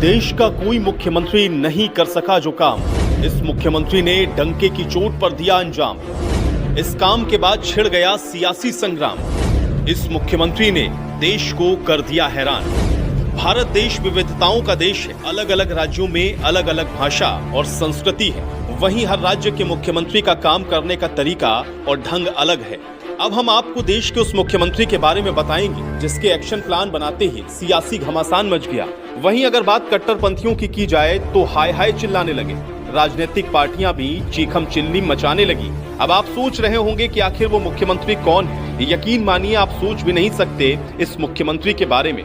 देश का कोई मुख्यमंत्री नहीं कर सका जो काम इस मुख्यमंत्री ने डंके की चोट पर दिया अंजाम। इस काम के बाद छिड़ गया सियासी संग्राम। इस मुख्यमंत्री ने देश को कर दिया हैरान। भारत देश विविधताओं का देश है। अलग अलग राज्यों में अलग अलग भाषा और संस्कृति है। वहीं हर राज्य के मुख्यमंत्री का काम करने का तरीका और ढंग अलग है। अब हम आपको देश के उस मुख्यमंत्री के बारे में बताएंगे जिसके एक्शन प्लान बनाते ही सियासी घमासान मच गया। वहीं अगर बात कट्टरपंथियों की जाए तो हाय हाय चिल्लाने लगे। राजनीतिक पार्टियां भी चीखम चिल्ली मचाने लगी। अब आप सोच रहे होंगे कि आखिर वो मुख्यमंत्री कौन है। यकीन मानिए आप सोच भी नहीं सकते इस मुख्यमंत्री के बारे में,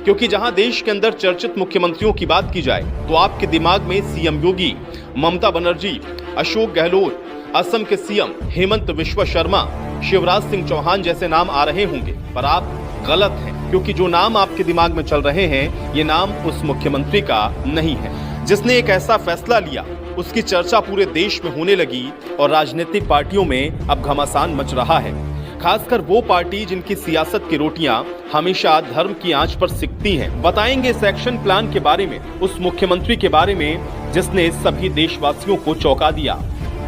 क्योंकि जहां देश के अंदर चर्चित मुख्यमंत्रियों की बात की जाए तो आपके दिमाग में सीएम योगी, ममता बनर्जी, अशोक गहलोत, असम के सीएम हेमंत बिश्वा शर्मा, शिवराज सिंह चौहान जैसे नाम आ रहे होंगे, पर आप गलत हैं, क्योंकि जो नाम आपके दिमाग में चल रहे हैं ये नाम उस मुख्यमंत्री का नहीं है जिसने एक ऐसा फैसला लिया। उसकी चर्चा पूरे देश में होने लगी और राजनीतिक पार्टियों में अब घमासान मच रहा है। खासकर वो पार्टी जिनकी सियासत की रोटियां हमेशा धर्म की आंच पर सिकती हैं। बताएंगे इस एक्शन प्लान के बारे में, उस मुख्यमंत्री के बारे में जिसने सभी देशवासियों को चौंका दिया।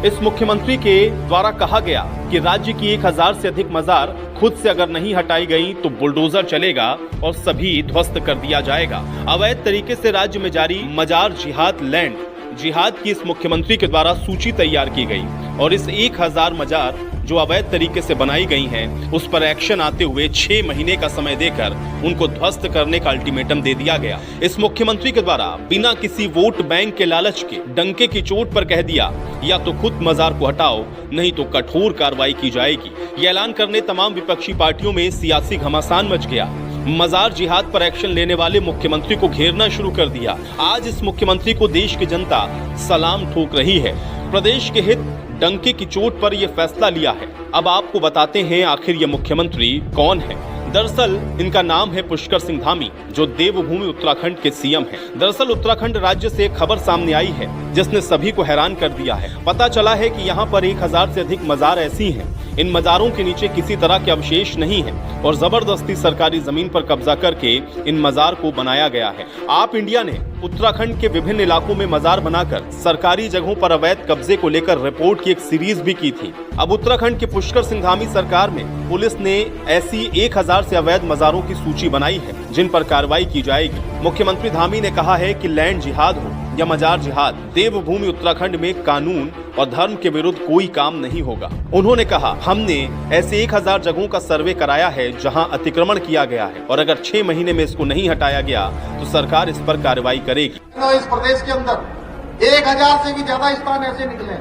इस मुख्यमंत्री के द्वारा कहा गया कि राज्य की 1000 से अधिक मजार खुद से अगर नहीं हटाई गई तो बुलडोजर चलेगा और सभी ध्वस्त कर दिया जाएगा। अवैध तरीके से राज्य में जारी मजार जिहाद लैंड जिहाद की इस मुख्यमंत्री के द्वारा सूची तैयार की गई और इस 1000 मजार जो अवैध तरीके से बनाई गई हैं उस पर एक्शन आते हुए 6 महीने का समय देकर उनको ध्वस्त करने का अल्टीमेटम दे दिया गया। इस मुख्यमंत्री के द्वारा बिना किसी वोट बैंक के लालच के डंके की चोट पर कह दिया या तो खुद मजार को हटाओ नहीं तो कठोर कार्रवाई की जाएगी। ये ऐलान करने तमाम विपक्षी पार्टियों में सियासी घमासान मच गया। मजार जिहाद पर एक्शन लेने वाले मुख्यमंत्री को घेरना शुरू कर दिया। आज इस मुख्यमंत्री को देश की जनता सलाम ठोक रही है। प्रदेश के हित डंके की चोट पर यह फैसला लिया है। अब आपको बताते हैं आखिर ये मुख्यमंत्री कौन है। दरअसल इनका नाम है पुष्कर सिंह धामी, जो देवभूमि उत्तराखंड के सीएम हैं। दरअसल उत्तराखंड राज्य से एक खबर सामने आई है जिसने सभी को हैरान कर दिया है। पता चला है कि यहाँ पर 1000 से अधिक मजार ऐसी हैं। इन मजारों के नीचे किसी तरह के अवशेष नहीं है और जबरदस्ती सरकारी जमीन पर कब्जा करके इन मजार को बनाया गया है। आप इंडिया ने उत्तराखंड के विभिन्न इलाकों में मजार बनाकर सरकारी जगहों पर अवैध कब्जे को लेकर रिपोर्ट की एक सीरीज भी की थी। अब उत्तराखंड के पुष्कर सिंह धामी सरकार में पुलिस ने ऐसी 1000 से अवैध मजारों की सूची बनाई है जिन पर कार्रवाई की जाएगी। मुख्यमंत्री धामी ने कहा है कि लैंड जिहाद हो या मजार जिहाद, देवभूमि उत्तराखंड में कानून और धर्म के विरुद्ध कोई काम नहीं होगा। उन्होंने कहा, हमने ऐसे 1000 जगहों का सर्वे कराया है जहां अतिक्रमण किया गया है और अगर 6 महीने में इसको नहीं हटाया गया तो सरकार इस पर कार्रवाई करेगी। इस प्रदेश के अंदर 1000 से भी ज्यादा स्थान ऐसे निकले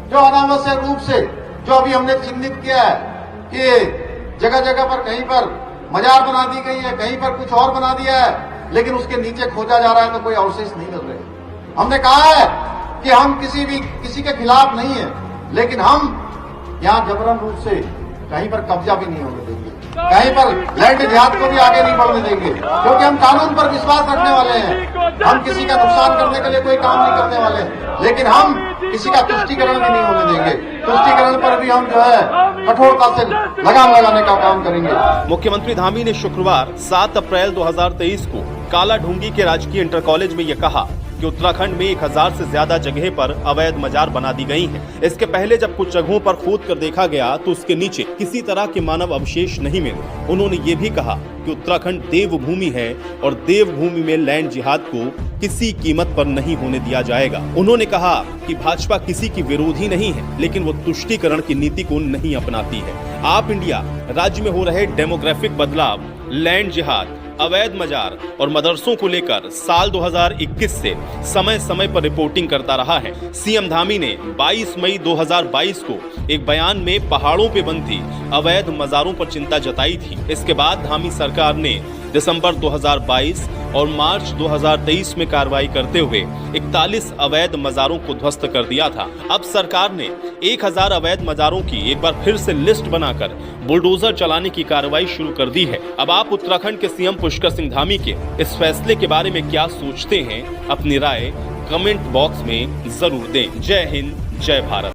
जो अनावश्यक रूप से, जो अभी हमने चिन्हित किया है कि जगह जगह पर कहीं पर मजार बना दी गई है, कहीं पर कुछ और बना दिया है, लेकिन उसके नीचे खोजा जा रहा है तो कोई अवशेष नहीं मिल रहे। हमने कहा है कि हम किसी के खिलाफ नहीं है, लेकिन हम यहाँ जबरन रूप से कहीं पर कब्जा भी नहीं होने देंगे, कहीं पर लैंड जिहाद को भी आगे नहीं बढ़ने देंगे, क्योंकि हम कानून पर विश्वास रखने वाले हैं। हम किसी का नुकसान करने के लिए कोई काम नहीं करने वाले हैं, लेकिन हम किसी का तुष्टीकरण भी नहीं होने देंगे। तुष्टीकरण पर भी हम जो है कठोरता से लगाम लगाने का काम करेंगे। मुख्यमंत्री धामी ने शुक्रवार 7 अप्रैल 2023 को काला ढूंगी के राजकीय इंटर कॉलेज में यह कहा कि उत्तराखंड में 1000 से ज्यादा जगह पर अवैध मजार बना दी गई हैं। इसके पहले जब कुछ जगहों पर खोद कर देखा गया तो उसके नीचे किसी तरह के मानव अवशेष नहीं मिले। उन्होंने ये भी कहा कि उत्तराखंड देवभूमि है और देवभूमि में लैंड जिहाद को किसी कीमत पर नहीं होने दिया जाएगा। उन्होंने कहा कि भाजपा किसी की विरोधी नहीं है, लेकिन वो तुष्टीकरण की नीति को नहीं अपनाती है। आप इंडिया राज्य में हो रहे डेमोग्राफिक बदलाव, लैंड जिहाद, अवैध मजार और मदरसों को लेकर साल 2021 से समय समय पर रिपोर्टिंग करता रहा है। सीएम धामी ने 22 मई 2022 को एक बयान में पहाड़ों पे बनती अवैध मजारों पर चिंता जताई थी। इसके बाद धामी सरकार ने दिसंबर 2022 और मार्च 2023 में कार्रवाई करते हुए 41 अवैध मजारों को ध्वस्त कर दिया था। अब सरकार ने 1000 अवैध मजारों की एक बार फिर से लिस्ट बनाकर बुलडोजर चलाने की कार्रवाई शुरू कर दी है। अब आप उत्तराखंड के सीएम पुष्कर सिंह धामी के इस फैसले के बारे में क्या सोचते हैं? अपनी राय कमेंट बॉक्स में जरूर दें। जय हिंद, जय भारत।